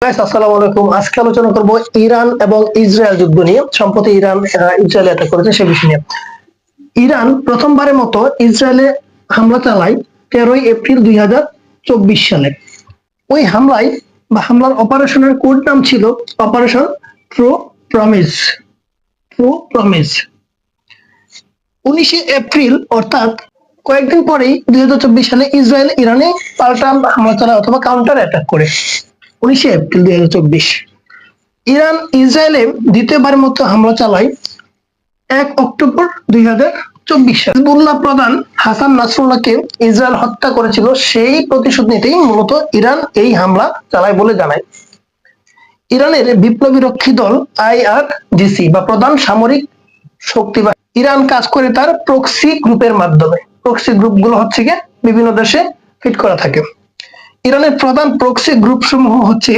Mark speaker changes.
Speaker 1: Guys, আসসালামু আলাইকুম। আজকে আলোচনা করব ইরান এবং ইসরায়েল যুদ্ধ নিয়ে। সম্প্রতি ইরান ইসরায়েলে অ্যাটাক করেছে সে বিষয় নিয়ে। ইরান প্রথমবারের মতো ইসরায়েলে হামলা চালায় 13 এপ্রিল 2024 সালে। ওই হামলার অপারেশনের কোড নাম ছিল অপারেশন ট্রু প্রমিস। 19 এপ্রিল অর্থাৎ কয়েকদিন পরেই 2024 সালে ইসরায়েল ইরানে পাল্টা হামলা চালায় অথবা কাউন্টার অ্যাটাক করে। 19 এপ্রিল 2024 ইরান ইসরায়েলে দ্বিতীয়বারের মতো হামলা চালায় 1 অক্টোবর 2024 সালে। হিজবুল্লাহ প্রধান হাসান নাসরুল্লাহকে ইসরায়েল হত্যা করেছিল, সেই প্রতিশোধ নিতেই মূলত ইরান এই হামলা চালায় বলে জানায়। ইরানের বিপ্লবী রক্ষী দল IRGC বা প্রধান সামরিক শক্তি বা ইরান কাজ করে তার প্রক্সি গ্রুপের মাধ্যমে। প্রক্সি গ্রুপগুলো হচ্ছে গিয়ে বিভিন্ন দেশে ফিট করা থাকে। ইরানের প্রধান প্রক্সি গ্রুপ সমূহ হচ্ছে